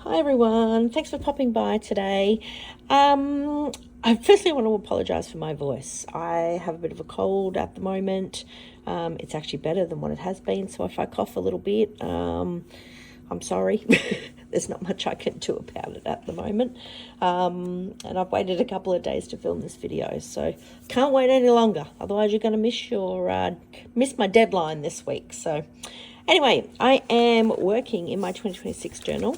Hi everyone, thanks for popping by today. I firstly want to apologise for my voice. I have a bit of a cold at the moment. It's actually better than what it has been, so if I cough a little bit, I'm sorry. There's not much I can do about it at the moment. And I've waited a couple of days to film this video, so can't wait any longer. Otherwise, you're going to miss my deadline this week. So anyway, I am working in my 2026 journal.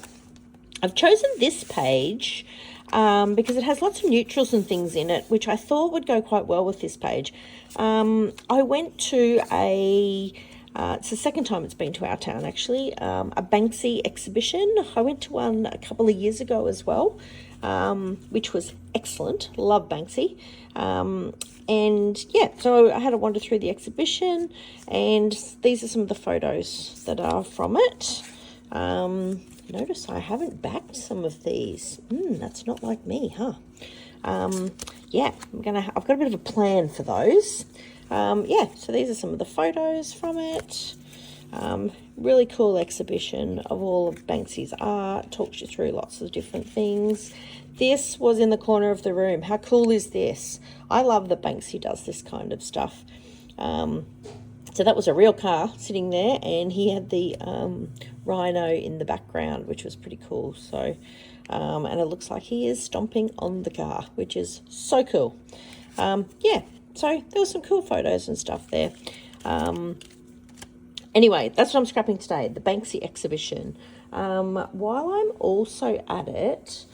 I've chosen this page because it has lots of neutrals and things in it, which I thought would go quite well with this page. I went to it's the second time it's been to our town actually, a Banksy exhibition. I went to one a couple of years ago as well, which was excellent. Love Banksy. And yeah, so I had a wander through the exhibition, and these are some of the photos that are from it. Notice I haven't backed some of these. That's not like me, huh? Yeah, I've got a bit of a plan for those. Yeah, so these are some of the photos from it. Really cool exhibition of all of Banksy's art. Talks you through lots of different things. This was in the corner of the room. How cool is this? I love that Banksy does this kind of stuff. So that was a real car sitting there, and he had the rhino in the background, which was pretty cool. So, and it looks like he is stomping on the car, which is so cool. Yeah, so there were some cool photos and stuff there. Anyway, that's what I'm scrapping today, the Banksy exhibition. While I'm also at it,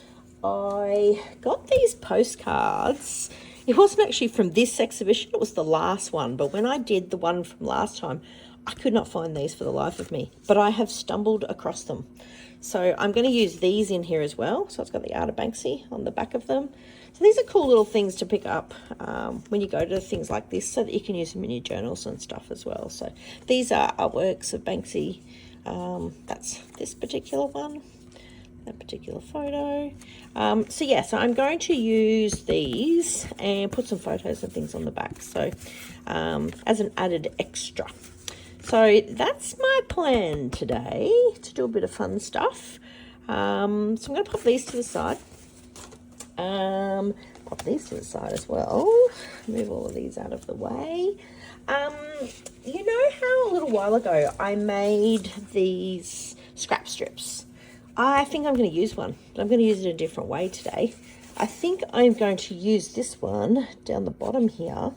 I got these postcards. It wasn't actually from this exhibition, it was the last one. But when I did the one from last time, I could not find these for the life of me. But I have stumbled across them. So I'm going to use these in here as well. So it's got the Art of Banksy on the back of them. So these are cool little things to pick up when you go to things like this, so that you can use them in your journals and stuff as well. So these are artworks of Banksy. That's this particular one. That particular photo. So yeah, so I'm going to use these and put some photos and things on the back, so as an added extra. So that's my plan today, to do a bit of fun stuff. So I'm going to pop these to the side. Pop these to the side as well. Move all of these out of the way. You know how a little while ago I made these scrap strips? I think I'm going to use one, but I'm going to use it a different way today. I think I'm going to use this one down the bottom here,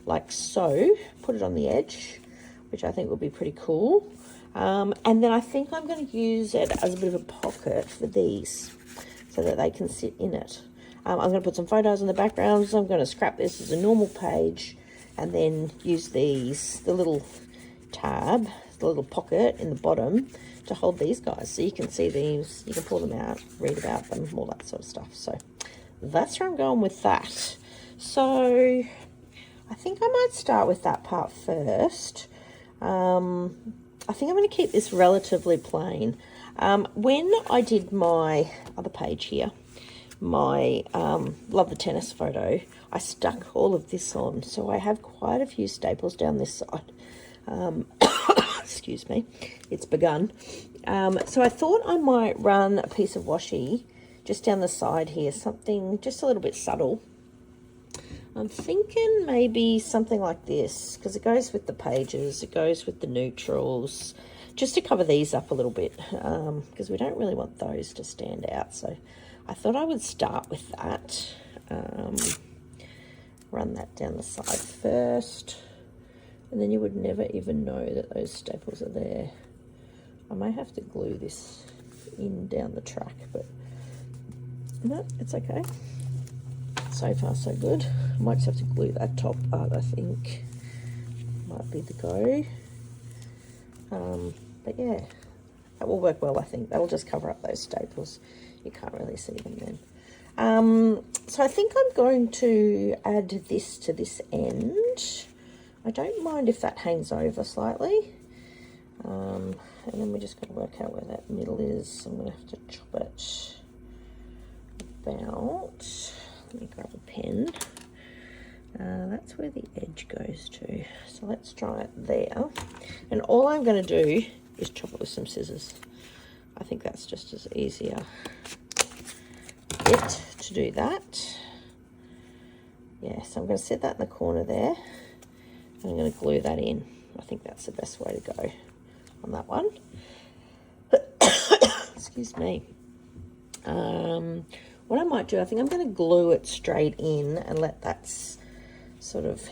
like so. Put it on the edge, which I think will be pretty cool. And then I think I'm going to use it as a bit of a pocket for these, so that they can sit in it. I'm going to put some photos in the background, so I'm going to scrap this as a normal page, and then use these, the little tab, the little pocket in the bottom, to hold these guys, so you can see these, you can pull them out, read about them, all that sort of stuff. So that's where I'm going with that. So I think I might start with that part first. I think I'm going to keep this relatively plain. When I did my other page here, my love the tennis photo, I stuck all of this on, so I have quite a few staples down this side. Excuse me, it's begun. So I thought I might run a piece of washi just down the side here, something just a little bit subtle. I'm thinking maybe something like this, because it goes with the pages, it goes with the neutrals, just to cover these up a little bit, because we don't really want those to stand out. So I thought I would start with that. Run that down the side first. And then you would never even know that those staples are there. I may have to glue this in down the track, but no, it's okay. So far, so good. I might just have to glue that top part, I think. Might be the go. But yeah, that will work well, I think. That'll just cover up those staples. You can't really see them then. So I think I'm going to add this to this end. I don't mind if that hangs over slightly. And then we just got to work out where that middle is. I'm going to have to chop it about, let me grab a pen. That's where the edge goes to. So let's try it there. And all I'm going to do is chop it with some scissors. I think that's just as easier bit to do that. Yeah, so I'm going to set that in the corner there. And I'm going to glue that in. I think that's the best way to go on that one. Excuse me. What I might do, I think I'm going to glue it straight in and let that sort of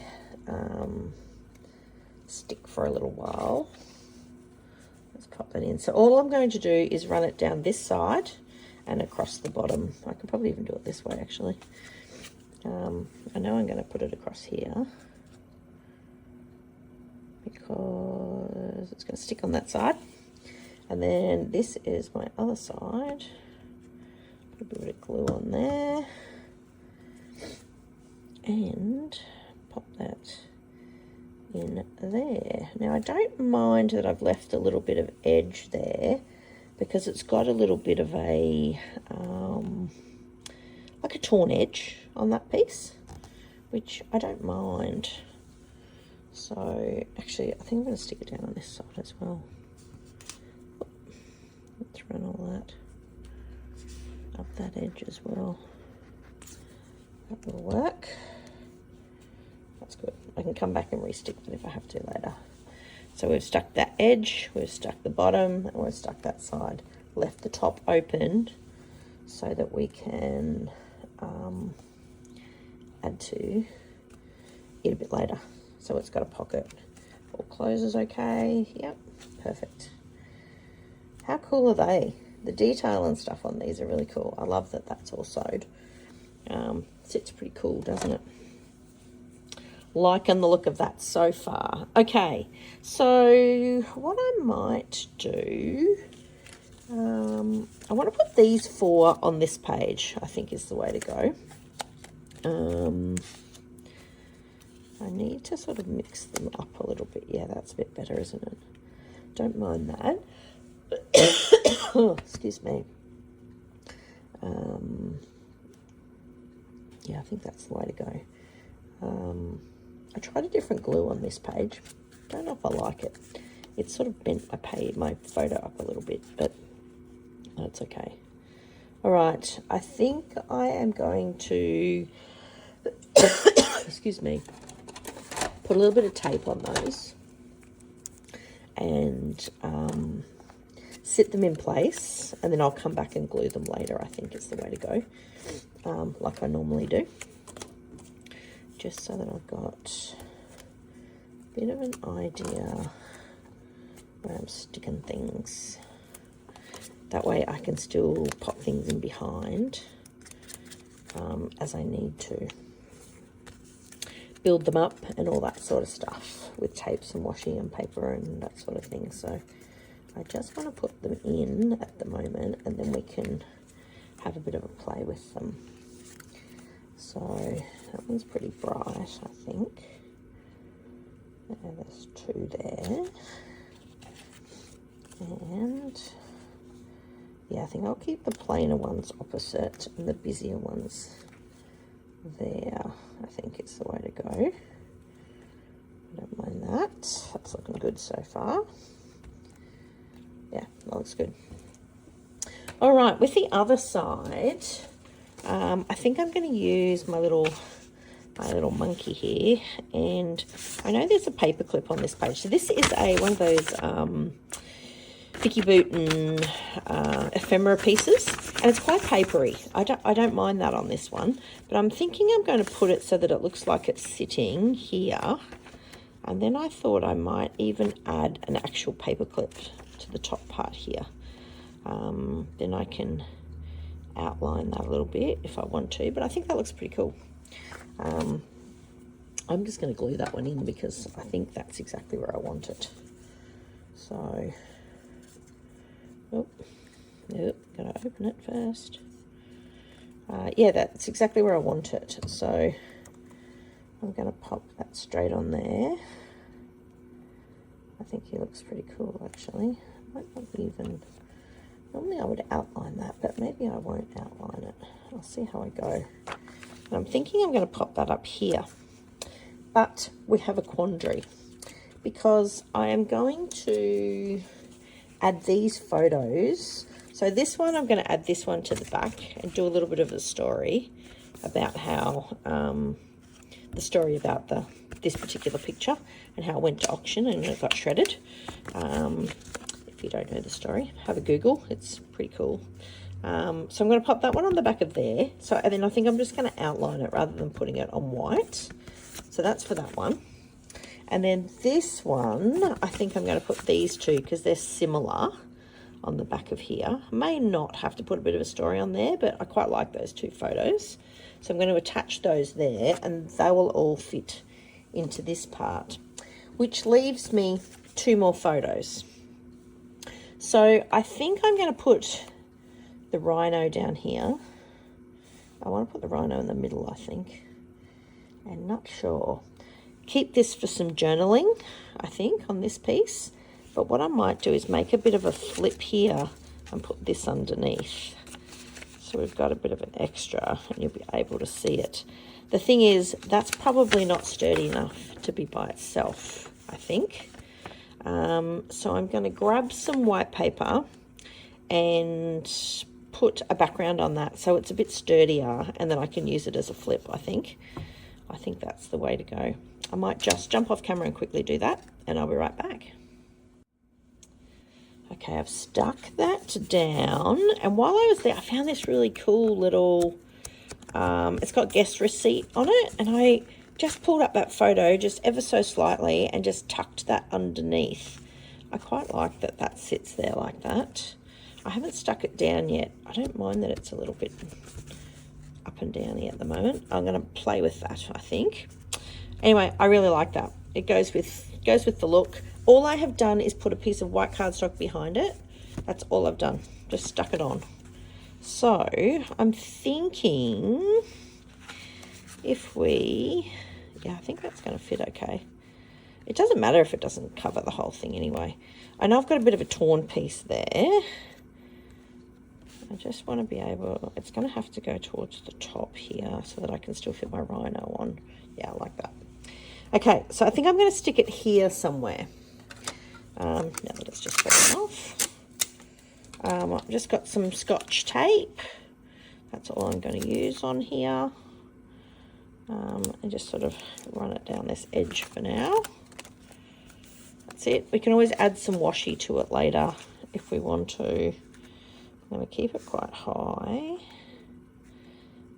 stick for a little while. Let's pop that in. So all I'm going to do is run it down this side and across the bottom. I can probably even do it this way, actually. I know I'm going to put it across here because it's going to stick on that side. And then this is my other side. Put a bit of glue on there. And pop that in there. Now, I don't mind that I've left a little bit of edge there because it's got a little bit of a, like a torn edge on that piece, which I don't mind. So, actually, I think I'm going to stick it down on this side as well. Let's run all that up that edge as well. That will work. That's good. I can come back and re-stick that if I have to later. So we've stuck that edge, we've stuck the bottom, and we've stuck that side. Left the top open so that we can add to it a bit later. So it's got a pocket. All closes okay. Yep, perfect. How cool are they? The detail and stuff on these are really cool. I love that that's all sewed. Sits pretty cool, doesn't it? Liking the look of that so far. Okay, so what I might do, I want to put these 4 on this page, I think is the way to go. I need to sort of mix them up a little bit. Yeah, that's a bit better, isn't it? Don't mind that. Oh, excuse me. Yeah, I think that's the way to go. I tried a different glue on this page. Don't know if I like it. It sort of bent my photo up a little bit, but that's okay. All right, I think I am going to, excuse me, put a little bit of tape on those and sit them in place, and then I'll come back and glue them later, I think is the way to go, like I normally do. Just so that I've got a bit of an idea where I'm sticking things. That way I can still pop things in behind as I need to. Build them up and all that sort of stuff with tapes and washi and paper and that sort of thing. So I just want to put them in at the moment, and then we can have a bit of a play with them. So that one's pretty bright, I think. And there's 2 there. And yeah, I think I'll keep the plainer ones opposite and the busier ones there. I think it's the way to go. I don't mind that. That's looking good so far. Yeah, that looks good. All right, with the other side, I think I'm going to use my little monkey here, and I know there's a paper clip on this page. So this is one of those Vicki Boutin ephemera pieces, and it's quite papery. I don't mind that on this one, but I'm thinking I'm going to put it so that it looks like it's sitting here, and then I thought I might even add an actual paper clip to the top part here. Then I can outline that a little bit if I want to, but I think that looks pretty cool. I'm just going to glue that one in because I think that's exactly where I want it. So, gotta open it first. Yeah, that's exactly where I want it. So I'm going to pop that straight on there. I think he looks pretty cool, actually. Might not even, normally I would outline that, but maybe I won't outline it. I'll see how I go. And I'm thinking I'm going to pop that up here. But we have a quandary, because I am going to add these photos So this one, I'm going to add this one to the back and do a little bit of a story about how, the story about this particular picture and how it went to auction and it got shredded. If you don't know the story, have a Google. It's pretty cool. So I'm going to pop that one on the back of there. So, and then I think I'm just going to outline it rather than putting it on white. So that's for that one. And then this one, I think I'm going to put these two because they're similar on the back of here. I may not have to put a bit of a story on there, but I quite like those two photos. So I'm going to attach those there and they will all fit into this part, which leaves me two more photos. So I think I'm going to put the rhino down here. I want to put the rhino in the middle, I think. I'm not sure. Keep this for some journaling, I think, on this piece. But what I might do is make a bit of a flip here and put this underneath. So we've got a bit of an extra and you'll be able to see it. The thing is, that's probably not sturdy enough to be by itself, I think. So I'm going to grab some white paper and put a background on that so it's a bit sturdier, and then I can use it as a flip, I think. I think that's the way to go. I might just jump off camera and quickly do that, and I'll be right back. Okay, I've stuck that down, and while I was there, I found this really cool little, it's got guest receipt on it, and I just pulled up that photo just ever so slightly and just tucked that underneath. I quite like that that sits there like that. I haven't stuck it down yet. I don't mind that it's a little bit up and downy at the moment. I'm going to play with that, I think. Anyway, I really like that. It goes with the look. All I have done is put a piece of white cardstock behind it. That's all I've done. Just stuck it on. So I'm thinking if we, yeah, I think that's going to fit okay. It doesn't matter if it doesn't cover the whole thing anyway. I know I've got a bit of a torn piece there. I just want to be able, it's going to have to go towards the top here so that I can still fit my rhino on. Yeah, I like that. Okay, so I think I'm going to stick it here somewhere. Now that it's just fallen off. I've just got some Scotch tape. That's all I'm going to use on here. And just sort of run it down this edge for now. That's it. We can always add some washi to it later if we want to. I'm going to keep it quite high.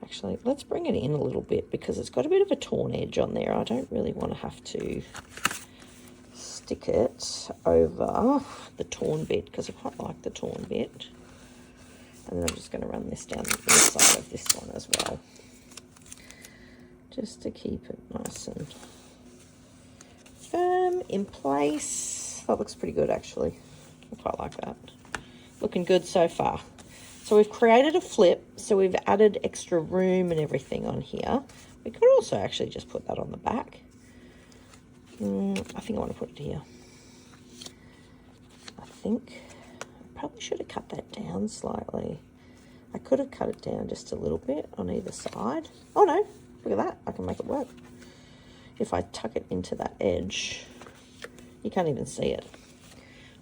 Actually, let's bring it in a little bit because it's got a bit of a torn edge on there. I don't really want to have to stick it over the torn bit because I quite like the torn bit. And then I'm just going to run this down the inside of this one as well, just to keep it nice and firm in place. That looks pretty good, actually. I quite like that. Looking good so far. So we've created a flip, so we've added extra room and everything on here. We could also actually just put that on the back. I think I want to put it here. I think I probably should have cut that down slightly. I could have cut it down just a little bit on either side. Oh no, look at that. I can make it work. If I tuck it into that edge, you can't even see it.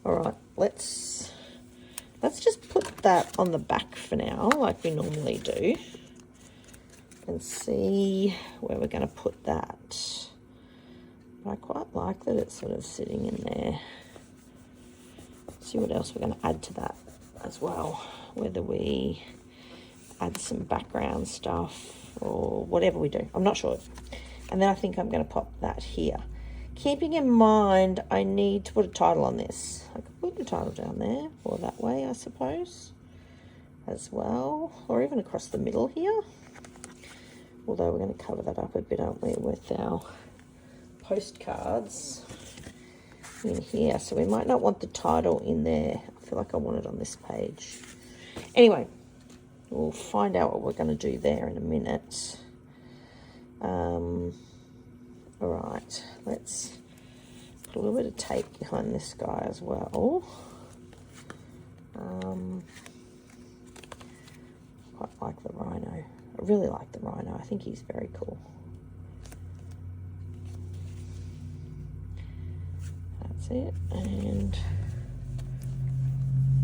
All right, let's just put that on the back for now, like we normally do, and see where we're going to put that. But I quite like that it's sort of sitting in there. Let's see what else we're going to add to that as well, whether we add some background stuff or whatever we do. I'm not sure. And then I think I'm going to pop that here. Keeping in mind, I need to put a title on this. I could put the title down there, or that way, I suppose, as well, or even across the middle here. Although we're going to cover that up a bit, aren't we, with our postcards in here. So we might not want the title in there. I feel like I want it on this page. Anyway, we'll find out what we're going to do there in a minute. All right, let's put a little bit of tape behind this guy as well. Quite like the rhino. I really like the rhino. I think he's very cool. That's it, and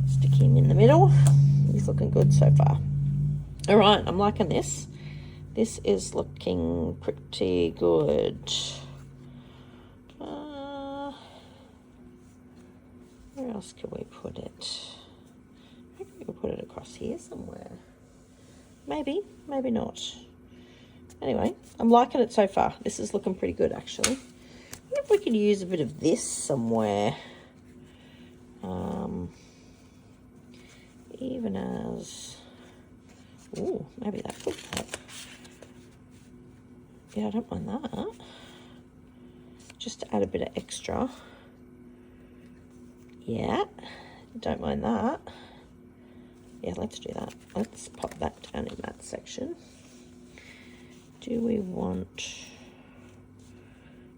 stick him in the middle. It's looking good so far. All right, I'm liking this. This is looking pretty good. Where else can we put it? Maybe we can put it across here somewhere. Maybe, maybe not. Anyway, I'm liking it so far. This is looking pretty good, actually. I wonder if we could use a bit of this somewhere. Even as... Ooh, maybe that could help. Yeah, I don't mind that. Just to add a bit of extra. Yeah, don't mind that. Yeah, let's do that. Let's pop that down in that section. Do we want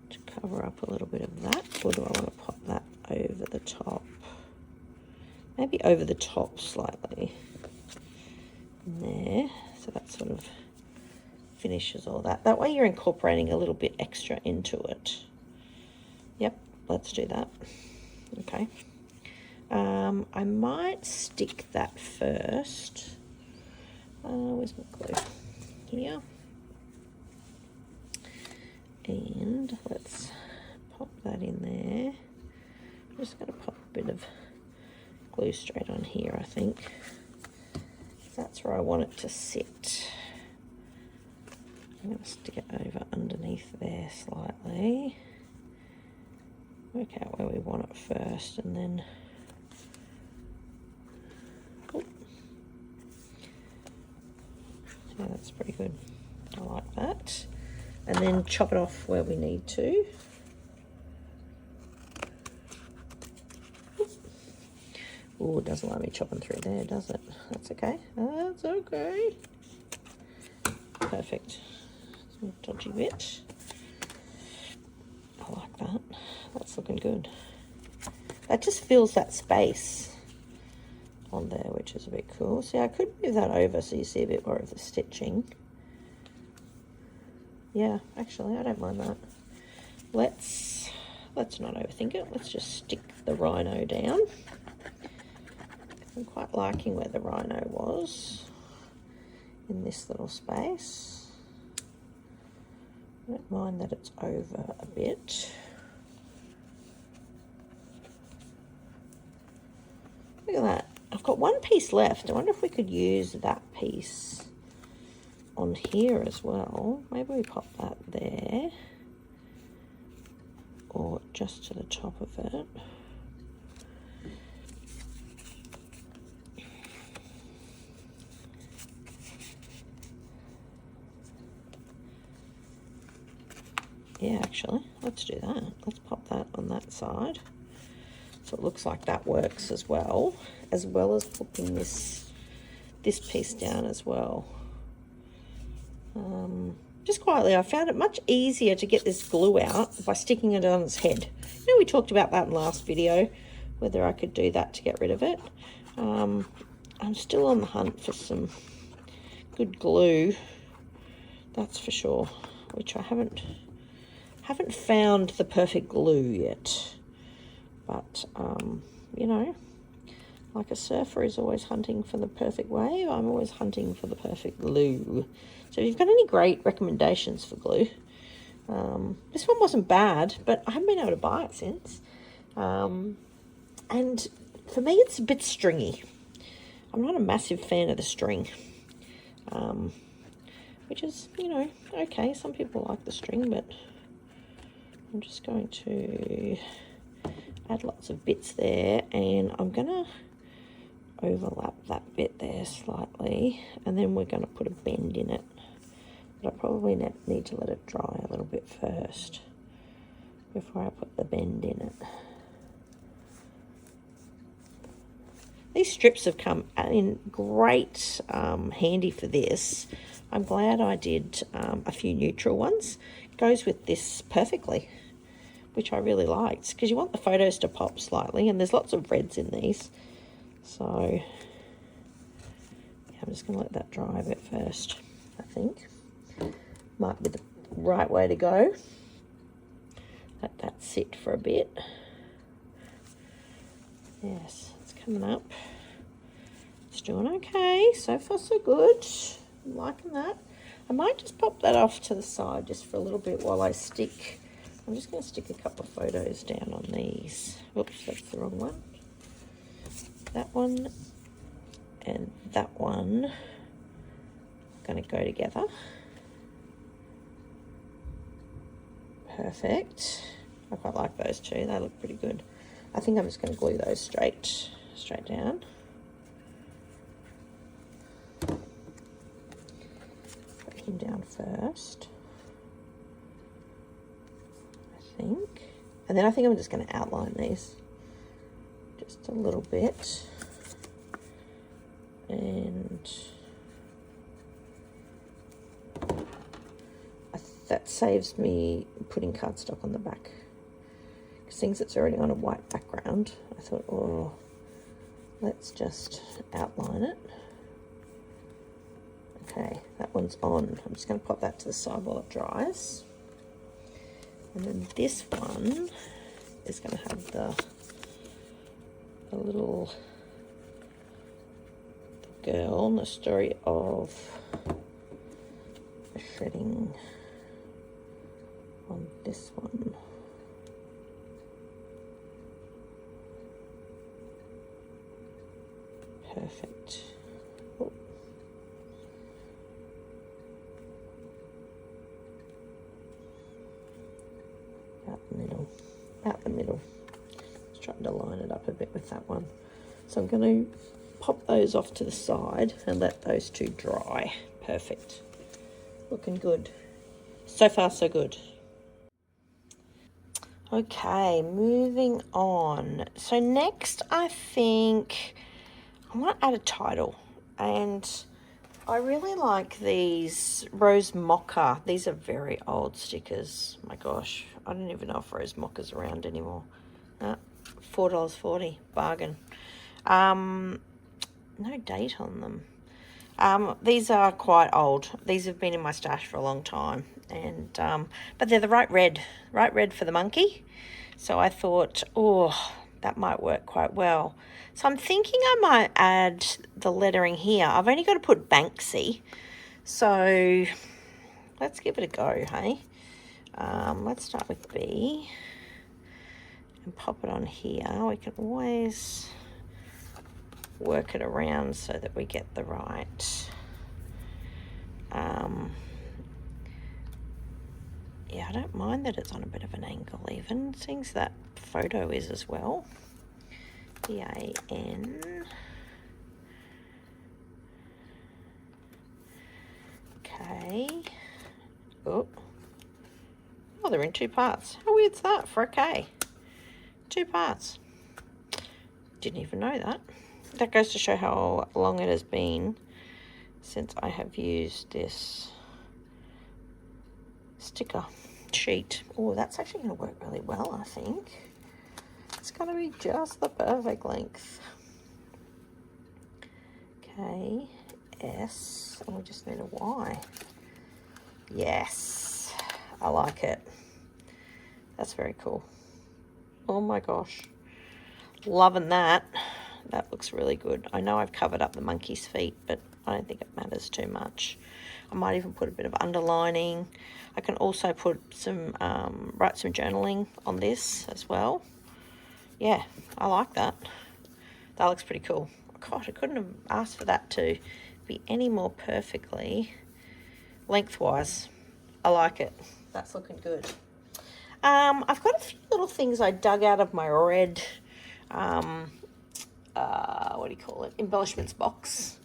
to cover up a little bit of that, or do I want to pop that over the top? Maybe over the top slightly. In there, so that sort of finishes all that. That way you're incorporating a little bit extra into it. Yep, let's do that. Okay. I might stick that first. Where's my glue? Here. And let's pop that in there. I'm just going to pop a bit of glue straight on here, I think. That's where I want it to sit. I'm going to stick it over underneath there slightly. Work out where we want it first, and then... Oh. Yeah, that's pretty good. I like that. And then chop it off where we need to. Oh, it doesn't like me chopping through there, does it? That's okay. That's okay. Perfect. Some dodgy bit. I like that. That's looking good. That just fills that space on there, which is a bit cool. See, I could move that over so you see a bit more of the stitching. Yeah, actually, I don't mind that. Let's not overthink it. Let's just stick the rhino down. I'm quite liking where the rhino was in this little space. I don't mind that it's over a bit. Look at that. I've got one piece left. I wonder if we could use that piece on here as well. Maybe we pop that there, or just to the top of it. Yeah, actually, let's do that. Let's pop that on that side. So it looks like that works as well as popping this piece down as well. Just quietly, I found it much easier to get this glue out by sticking it on its head. You know, we talked about that in the last video, whether I could do that to get rid of it. I'm still on the hunt for some good glue, that's for sure, which I haven't found the perfect glue yet. But, you know, like a surfer is always hunting for the perfect wave, I'm always hunting for the perfect glue. So if you've got any great recommendations for glue, this one wasn't bad, but I haven't been able to buy it since. And for me, it's a bit stringy. I'm not a massive fan of the string, which is, you know, okay. Some people like the string, but I'm just going to add lots of bits there, and I'm going to overlap that bit there slightly, and then we're going to put a bend in it. But I probably need to let it dry a little bit first before I put the bend in it. These strips have come in great handy for this. I'm glad I did a few neutral ones. It goes with this perfectly, which I really liked, because you want the photos to pop slightly, and there's lots of reds in these. So yeah, I'm just going to let that dry a bit first, I think. Might be the right way to go. Let that sit for a bit. Yes, it's coming up. Let's doing okay. So far so good. I'm liking that. I might just pop that off to the side just for a little bit while I stick. I'm just going to stick a couple of photos down on these. Oops, that's the wrong one. That one and that one are going to go together. Perfect. I quite like those two. They look pretty good. I think I'm just going to glue those straight down. Put him down first, I think. And then I think I'm just going to outline these just a little bit. And that saves me putting cardstock on the back. Because since it's already on a white background, I thought, oh, let's just outline it. Okay, that one's on. I'm just going to pop that to the side while it dries. And then this one is going to have the little girl and the story of the shredding on this one. Perfect. Oh. About the middle. Just trying to line it up a bit with that one. So I'm going to pop those off to the side and let those two dry. Perfect. Looking good. So far, so good. Okay, moving on. So next, I think I want to add a title. And I really like these Rose Moka. These are very old stickers. My gosh, I don't even know if Rose Moka's around anymore. $4.40, bargain. No date on them. These are quite old. These have been in my stash for a long time, and but they're the right red for the monkey. So I thought, oh, that might work quite well. So I'm thinking I might add the lettering here. I've only got to put Banksy, so let's give it a go, hey? Let's start with B and pop it on here. We can always work it around so that we get the right yeah, I don't mind that it's on a bit of an angle even, since that photo is as well. B-A-N. Okay. Oh, they're in two parts. How weird's that for a K? 2 parts. Didn't even know that. That goes to show how long it has been since I have used this sticker sheet. Oh, that's actually going to work really well, I think. It's going to be just the perfect length. Okay, S, and we just need a Y. Yes, I like it. That's very cool. Oh my gosh, loving that. That looks really good. I know I've covered up the monkey's feet, but I don't think it matters too much. I might even put a bit of underlining. I can also put some, write some journaling on this as well. Yeah, I like that. That looks pretty cool. God, I couldn't have asked for that to be any more perfectly lengthwise. I like it. That's looking good. I've got a few little things I dug out of my red, what do you call it, embellishments box.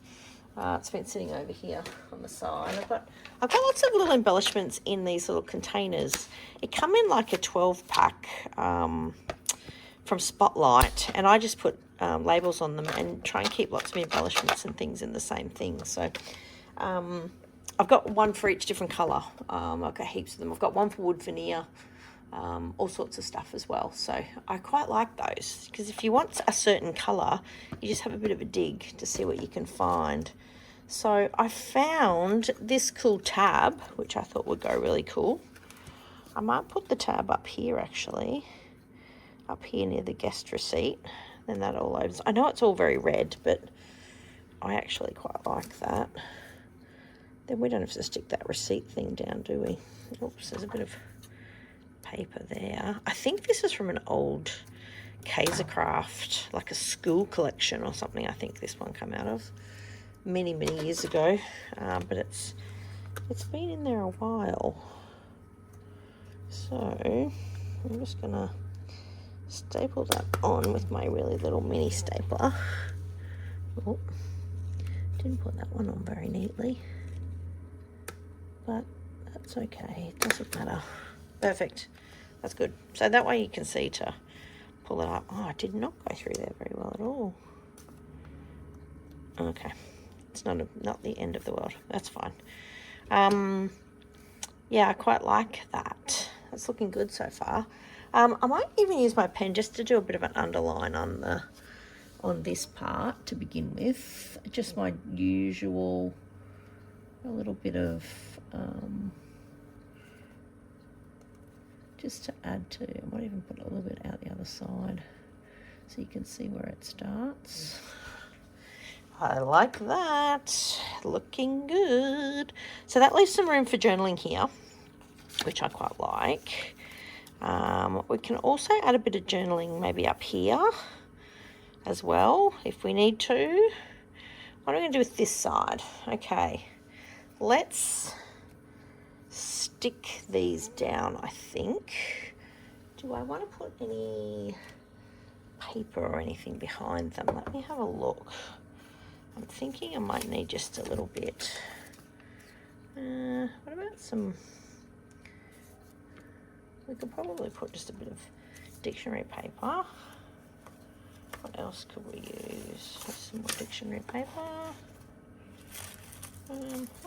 It's been sitting over here on the side. I've got lots of little embellishments in these little containers. It come in like a 12-pack from Spotlight, and I just put labels on them and try and keep lots of embellishments and things in the same thing. So I've got one for each different colour. I've got heaps of them. I've got one for wood veneer, all sorts of stuff as well. So I quite like those, because if you want a certain colour, you just have a bit of a dig to see what you can find. So I found this cool tab, which I thought would go really cool. I might put the tab up here, actually, up here near the guest receipt. Then that all opens. I know it's all very red, but I actually quite like that. Then we don't have to stick that receipt thing down, do we? Oops, there's a bit of paper there. I think this is from an old Kaisercraft, like a school collection or something. I think this one came out of many years ago, but it's been in there a while. So I'm just gonna staple that on with my really little mini stapler. Oh, didn't put that one on very neatly, but that's okay, it doesn't matter. Perfect, that's good. So that way you can see to pull it up. Oh, I did not go through there very well at all. Okay, it's not the end of the world, that's fine. Yeah, I quite like that. That's looking good so far. I might even use my pen just to do a bit of an underline on this part to begin with. Just my usual, a little bit of, just to add to, I might even put a little bit out the other side so you can see where it starts. I like that. Looking good. So that leaves some room for journaling here, which I quite like. We can also add a bit of journaling maybe up here as well if we need to. What are we going to do with this side? Okay, let's stick these down, I think. Do I want to put any paper or anything behind them? Let me have a look. I'm thinking I might need just a little bit. What about some... We could probably put just a bit of dictionary paper. What else could we use? Some more dictionary paper. I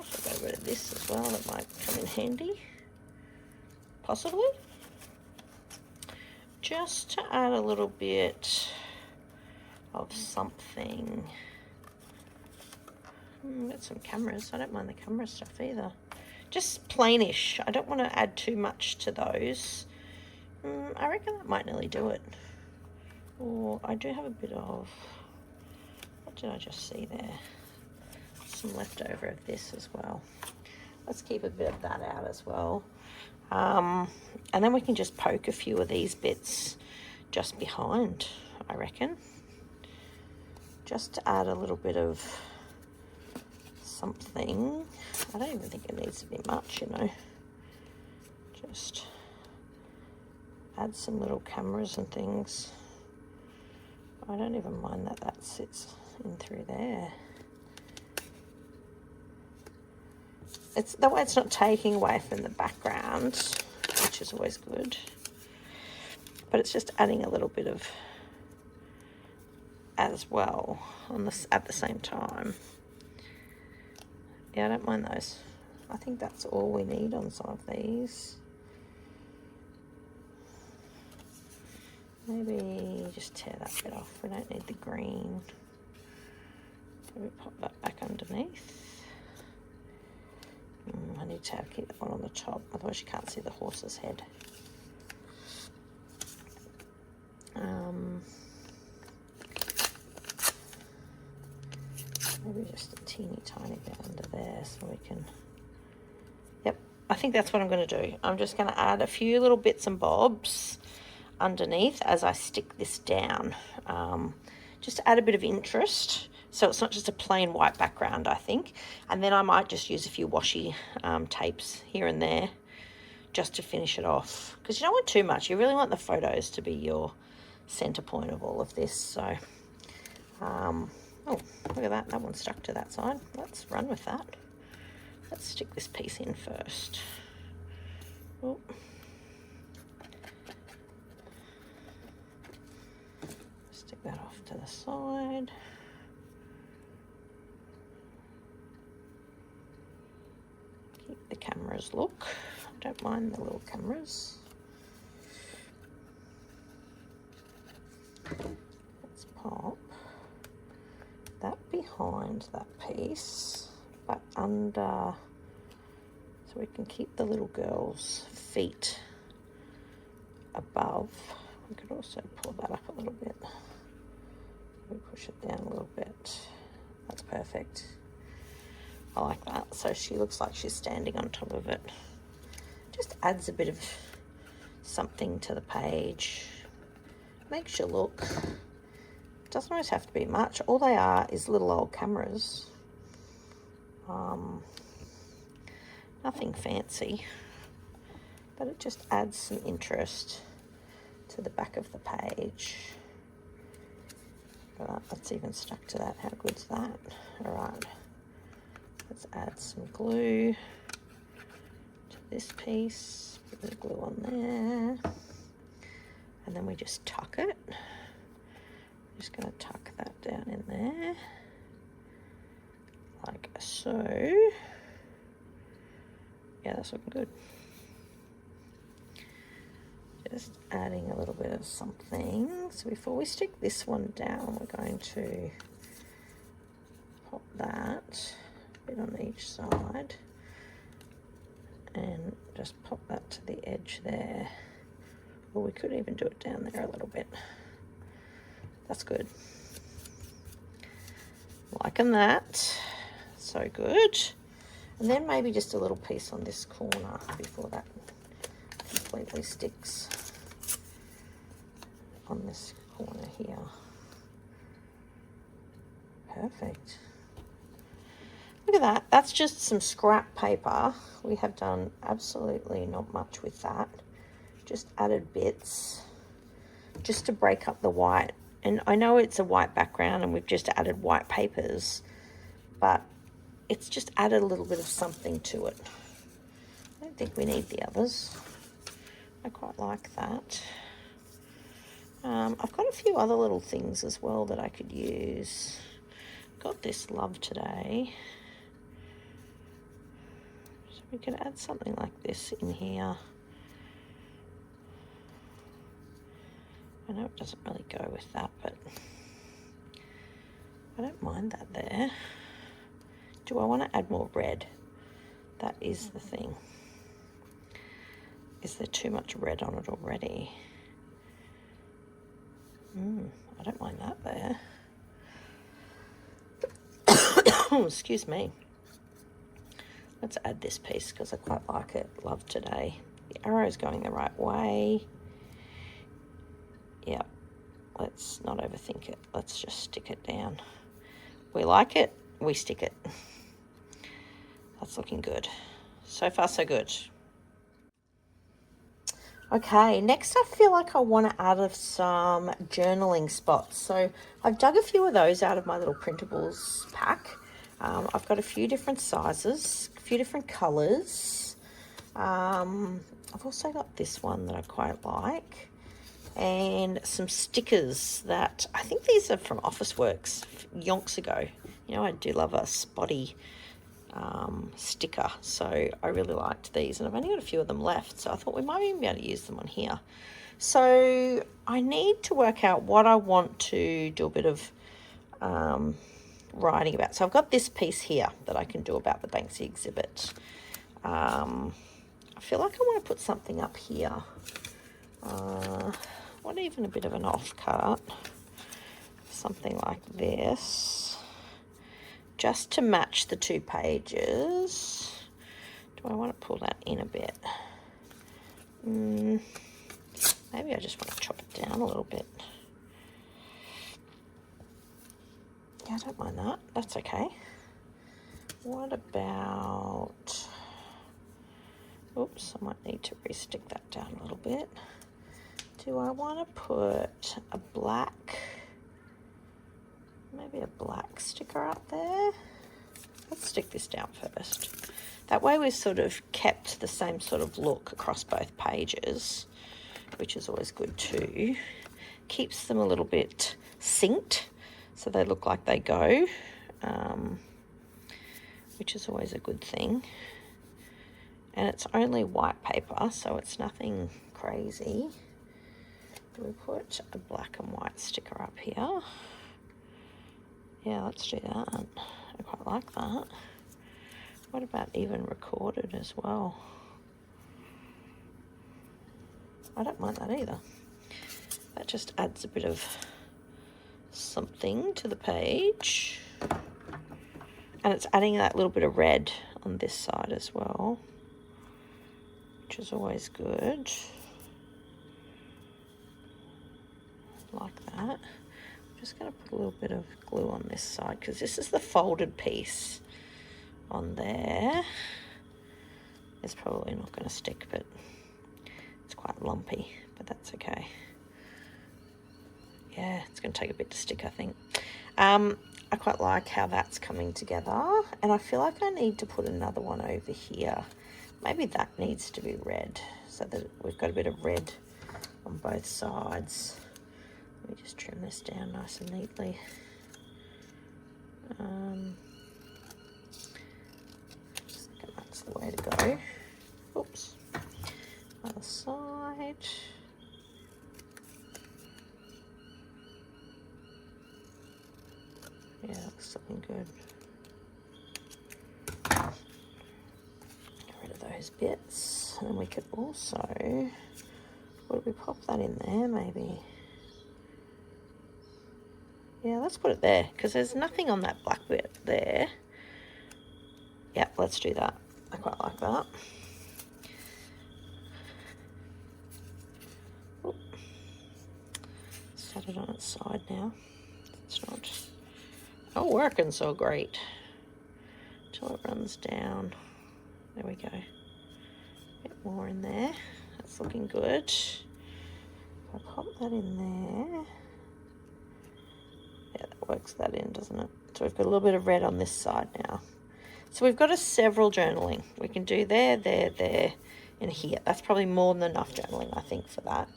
should get rid of this as well. That might come in handy. Possibly. Just to add a little bit of something. Got some cameras. I don't mind the camera stuff either. Just plainish. I don't want to add too much to those. I reckon that might nearly do it. Or I do have a bit of... What did I just see there? Some leftover of this as well. Let's keep a bit of that out as well. And then we can just poke a few of these bits just behind, I reckon. Just to add a little bit of something. I don't even think it needs to be much, you know. Just add some little cameras and things. I don't even mind that that sits in through there. It's that way it's not taking away from the background, which is always good. But it's just adding a little bit of as well on this at the same time. Yeah, I don't mind those. I think that's all we need on some of these. Maybe just tear that bit off. We don't need the green. Maybe pop that back underneath. I need to keep that one on the top, otherwise you can't see the horse's head. Maybe just a teeny tiny bit under there so we can... Yep, I think that's what I'm going to do. I'm just going to add a few little bits and bobs underneath as I stick this down, just to add a bit of interest. So it's not just a plain white background, I think. And then I might just use a few washi tapes here and there just to finish it off. Because you don't want too much. You really want the photos to be your center point of all of this. So, oh, look at that. That one stuck to that side. Let's run with that. Let's stick this piece in first. Oh. Stick that off to the side. Keep the cameras look. I don't mind the little cameras. Let's pop that behind that piece, but under, so we can keep the little girl's feet above. We could also pull that up a little bit. We push it down a little bit That's perfect. I like that. So she looks like she's standing on top of it. Just adds a bit of something to the page. Makes you look. Doesn't always have to be much. All they are is little old cameras. Nothing fancy, but it just adds some interest to the back of the page. Right, that's even stuck to that. How good's that? All right, let's add some glue to this piece. Put the glue on there, and then we just tuck it. I'm just going to tuck that down in there, like so. Yeah, that's looking good. Just adding a little bit of something. So before we stick this one down, we're going to pop that a bit on each side and just pop that to the edge there. Or we could even do it down there a little bit. That's good. Liking that. So good. And then maybe just a little piece on this corner before that completely sticks on this corner here. Perfect. Look at that. That's just some scrap paper. We have done absolutely not much with that. Just added bits just to break up the white. And I know it's a white background and we've just added white papers, but it's just added a little bit of something to it. I don't think we need the others. I quite like that. I've got a few other little things as well that I could use. Got this love today. So we could add something like this in here. I know it doesn't really go with that, but I don't mind that there. Do I want to add more red? That is the thing. Is there too much red on it already? I don't mind that there. Oh, excuse me. Let's add this piece because I quite like it. Love today. The arrow's going the right way. Yep. Let's not overthink it. Let's just stick it down. We like it, we stick it. That's looking good. So far, so good. Okay, next I feel like I want to add some journaling spots. So I've dug a few of those out of my little printables pack. I've got a few different sizes, a few different colours. I've also got this one that I quite like. And some stickers that, I think these are from Officeworks yonks ago. You know, I do love a spotty sticker, so I really liked these, and I've only got a few of them left, so I thought we might even be able to use them on here. So I need to work out what I want to do a bit of writing about. So I've got this piece here that I can do about the Banksy exhibit. I feel like I want to put something up here. What even a bit of an off-cut, something like this, just to match the two pages. Do I want to pull that in a bit? Maybe I just want to chop it down a little bit. Yeah, I don't mind that. That's okay. What about... Oops, I might need to re-stick that down a little bit. Do I want to put a black, maybe a black sticker up there? Let's stick this down first. That way we've sort of kept the same sort of look across both pages, which is always good too. Keeps them a little bit synced so they look like they go, which is always a good thing. And it's only white paper, so it's nothing crazy. Do we put a black and white sticker up here? Yeah, let's do that. I quite like that. What about even recorded as well? I don't mind that either. That just adds a bit of something to the page. And it's adding that little bit of red on this side as well, which is always good. Like that. I'm just going to put a little bit of glue on this side because this is the folded piece on there. It's probably not going to stick, but it's quite lumpy, but that's okay. Yeah, it's going to take a bit to stick, I think. I quite like how that's coming together, and I feel like I need to put another one over here. Maybe that needs to be red so that we've got a bit of red on both sides. Let me just trim this down nice and neatly. I think that's the way to go. Oops. Other side. Yeah, that's looking good. Get rid of those bits. And then we could also, would we pop that in there maybe? Yeah, let's put it there because there's nothing on that black bit there. Yeah, let's do that. I quite like that. Oh. Set it on its side now. It's not working so great. Until it runs down. There we go. A bit more in there. That's looking good. If I pop that in there. Yeah, that works that in, doesn't it? So we've got a little bit of red on this side now. So we've got a several journaling. We can do there, and here. That's probably more than enough journaling, I think, for that.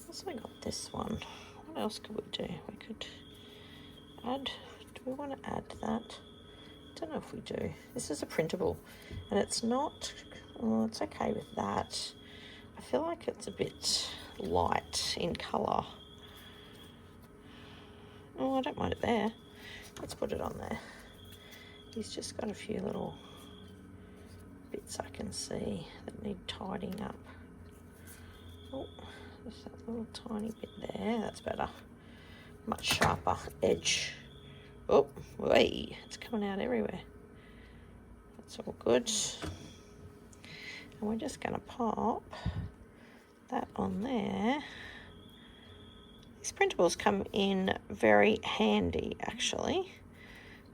Also got this one. What else could we do? We could add, do we want to add that? I don't know if we do. This is a printable, and it's not, oh, it's okay with that. I feel like it's a bit light in colour. Oh, I don't mind it there. Let's put it on there. He's just got a few little bits I can see that need tidying up. Oh, just that little tiny bit there. That's better. Much sharper edge. Oh, wait, it's coming out everywhere. That's all good. And we're just going to pop that on there. These printables come in very handy, actually.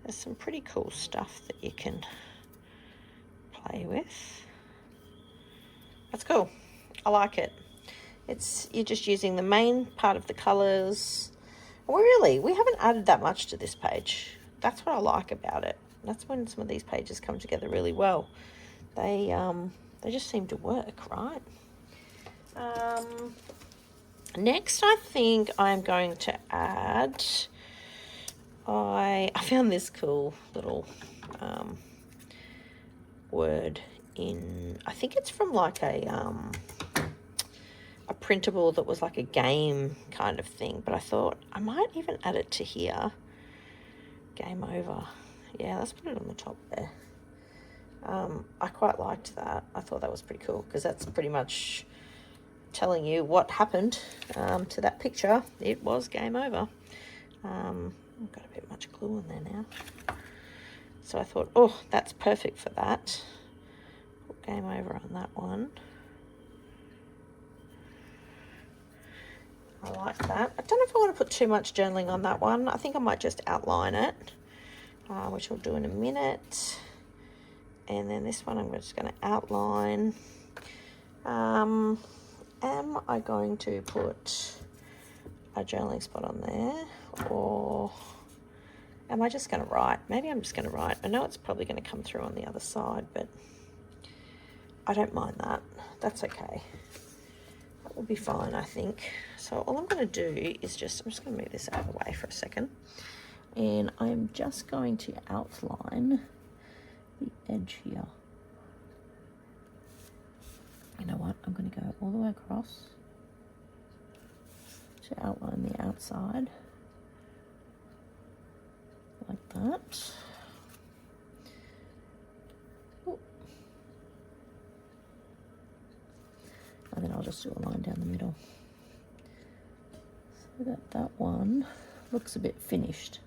There's some pretty cool stuff that you can play with. That's cool. I like it. You're just using the main part of the colours. We haven't added that much to this page. That's what I like about it. That's when some of these pages come together really well. They just seem to work, right? Next, I think I'm going to add, I found this cool little word in, I think it's from like a printable that was like a game kind of thing, but I thought I might even add it to here. Game over. Yeah, let's put it on the top there. I quite liked that. I thought that was pretty cool because that's pretty much telling you what happened to that picture. It was game over. I've got a bit much glue on there now. So I thought, oh, that's perfect for that. Put game over on that one. I like that. I don't know if I want to put too much journaling on that one. I think I might just outline it, which I'll do in a minute. And then this one I'm just going to outline. Am I going to put a journaling spot on there, or am I just going to write? Maybe I'm just going to write. I know it's probably going to come through on the other side, but I don't mind that. That's okay. That will be fine, I think. So all I'm going to do is I'm just going to move this out of the way for a second. And I'm just going to outline the edge here. You know what? I'm going to go all the way across to outline the outside. Like that. Ooh. And then I'll just do a line down the middle. So that one looks a bit finished.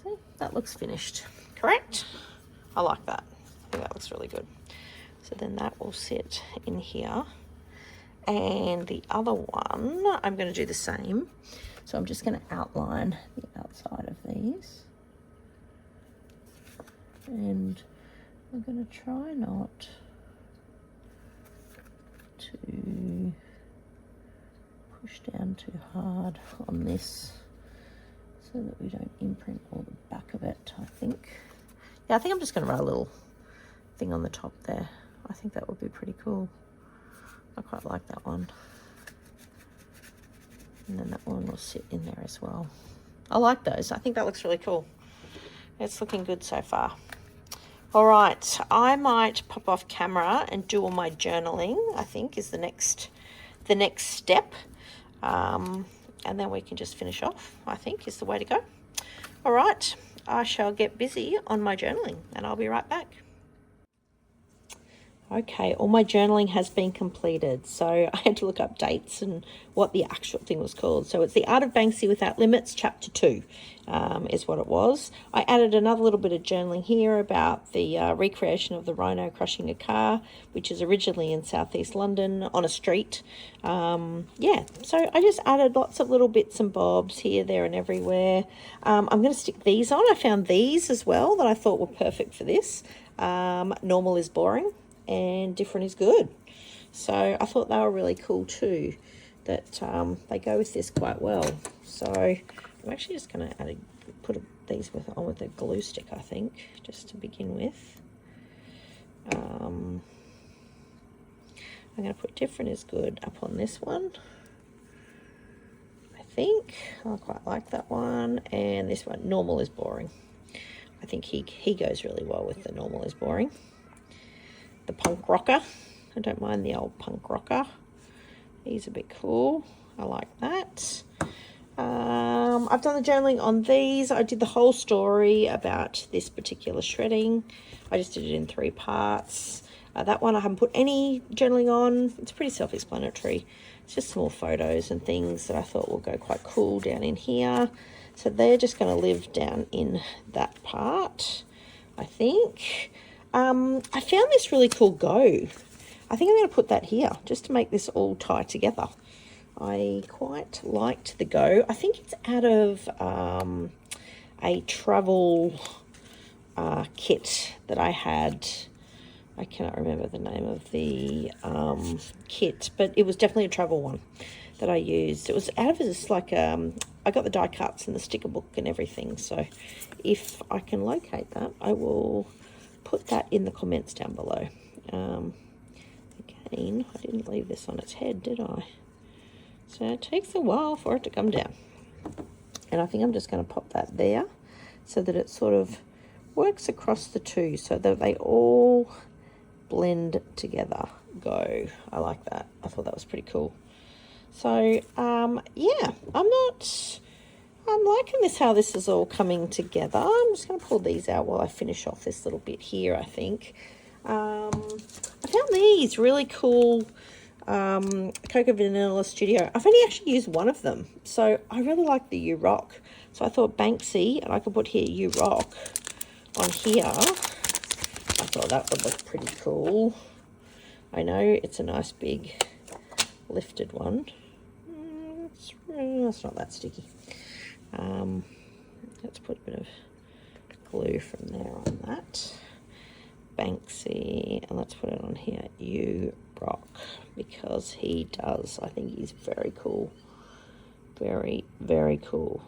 See, that looks finished. Correct? I like that. I think that looks really good. So then that will sit in here. And the other one, I'm going to do the same. So I'm just going to outline the outside of these. And I'm going to try not to push down too hard on this so that we don't imprint all the back of it, I think. Yeah, I think I'm just going to write a little thing on the top there. I think that would be pretty cool. I quite like that one. And then that one will sit in there as well. I like those. I think that looks really cool. It's looking good so far. All right, I might pop off camera and do all my journaling, I think is the next step. And then we can just finish off, I think is the way to go. All right, I shall get busy on my journaling and I'll be right back. Okay, all my journaling has been completed. So I had to look up dates and what the actual thing was called. So it's the Art of Banksy Without Limits, Chapter 2 is what it was. I added another little bit of journaling here about the recreation of the rhino crushing a car, which is originally in southeast London on a street. Yeah, so I just added lots of little bits and bobs here, there and everywhere. I'm going to stick these on. I found these as well that I thought were perfect for this. Normal is boring and different is good. So I thought they were really cool too, that they go with this quite well. So I'm actually just going to put these on with a glue stick, I think, just to begin with. I'm going to put different is good up on this one. I think I quite like that one, and this one, normal is boring. I think he goes really well with the normal is boring. The punk rocker, I don't mind the old punk rocker. He's a bit cool. I like that. I've done the journaling on these. I did the whole story about this particular shredding. I just did it in 3 parts. That one I haven't put any journaling on. It's pretty self-explanatory. It's just small photos and things that I thought will go quite cool down in here. So they're just going to live down in that part, I think. I found this really cool go. I think I'm going to put that here just to make this all tie together. I quite liked the go. I think it's out of a travel kit that I had. I cannot remember the name of the kit, but it was definitely a travel one that I used. It was out of this, like, I got the die cuts and the sticker book and everything. So if I can locate that, I will put that in the comments down below. Again, I didn't leave this on its head, did I? So it takes a while for it to come down. And I think I'm just going to pop that there so that it sort of works across the two so that they all blend together. Go. I like that. I thought that was pretty cool. So, yeah, I'm liking this, how this is all coming together. I'm just going to pull these out while I finish off this little bit here, I think. I found these really cool Cocoa Vanilla Studio. I've only actually used one of them, so I really like the You Rock. So I thought Banksy, and I could put here You Rock on here. I thought that would look pretty cool. I know it's a nice big lifted one. It's not that sticky. Let's put a bit of glue from there on that. Banksy, and let's put it on here, You Rock, because he does. I think he's very cool. Very, very cool.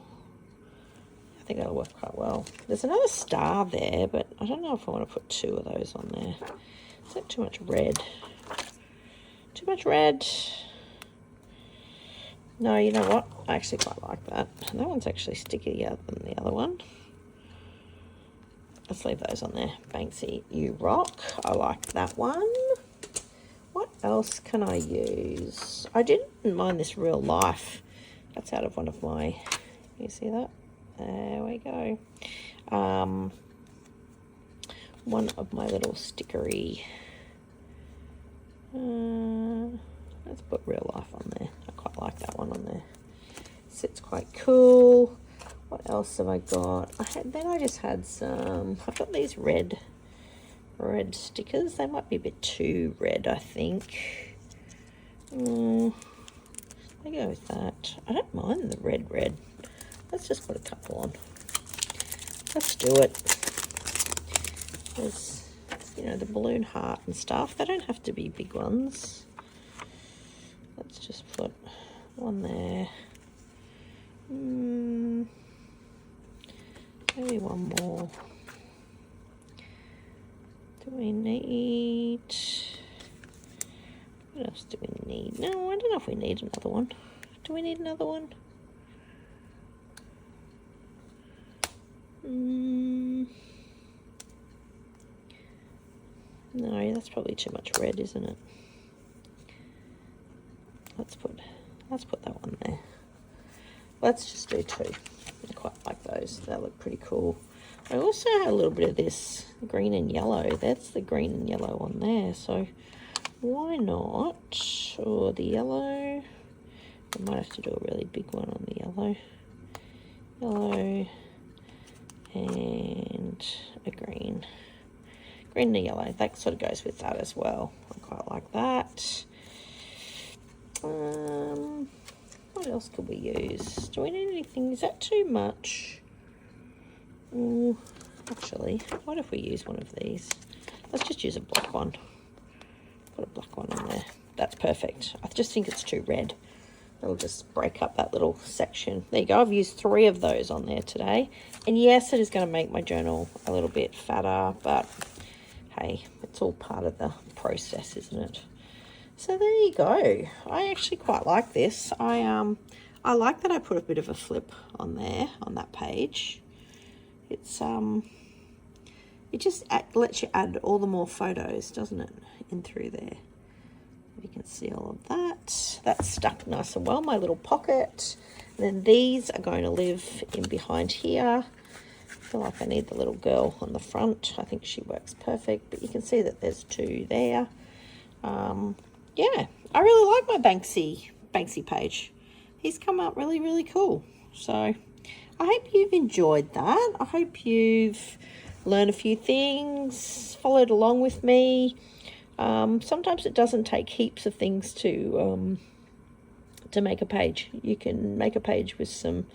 I think that'll work quite well. There's another star there, but I don't know if I want to put 2 of those on there. Is that too much red? Too much red? No, you know what? I actually quite like that. That one's actually stickier than the other one. Let's leave those on there. Banksy, You Rock. I like that one. What else can I use? I didn't mind this Real Life. That's out of one of my... Can you see that? There we go. One of my little stickery... let's put Real Life on there. I quite like that one on there. Sits quite cool. What else have I got? I just had some, I've got these red stickers. They might be a bit too red, I think. I go with that. I don't mind the red. Let's just put a couple on. Let's do it. There's, you know, the balloon heart and stuff. They don't have to be big ones. Let's just put one there. Maybe one more. Do we need... What else do we need? No, I don't know if we need another one. Do we need another one? No, that's probably too much red, isn't it? Let's put that one there. Let's just do two. I quite like those. They look pretty cool. I also had a little bit of this green and yellow. That's the green and yellow on there. So why not? Or the yellow. I might have to do a really big one on the yellow. Yellow and a green. Green and a yellow. That sort of goes with that as well. I quite like that. What else could we use? Do we need anything? Is that too much? Actually, what if we use one of these? Let's just use a black one. Put a black one in there. That's perfect. I just think it's too red. It'll just break up that little section. There you go. I've used 3 of those on there today. And yes, it is going to make my journal a little bit fatter, but hey, it's all part of the process, isn't it? So there you go. I actually quite like this. I like that I put a bit of a flip on there, on that page. It's it just lets you add all the more photos, doesn't it, in through there. You can see all of that. That's stuck nice and well, my little pocket. And then these are going to live in behind here. I feel like I need the little girl on the front. I think she works perfect, but you can see that there's 2 there. Yeah, I really like my Banksy page. He's come out really, really cool. So I hope you've enjoyed that. I hope you've learned a few things, followed along with me. Sometimes it doesn't take heaps of things to make a page. You can make a page with some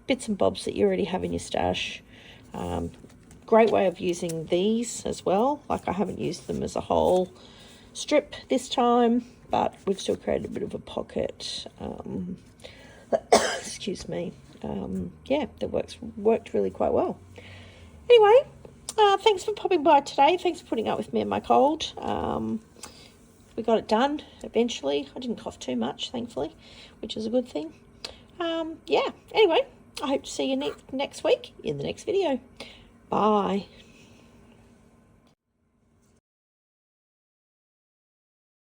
bits and bobs that you already have in your stash. Great way of using these as well. Like, I haven't used them as a whole strip this time, but we've still created a bit of a pocket. Excuse me. Yeah, that worked really quite well. Anyway, thanks for popping by today. Thanks for putting up with me and my cold. We got it done eventually. I didn't cough too much, thankfully, which is a good thing. Yeah, anyway, I hope to see you next week in the next video. Bye.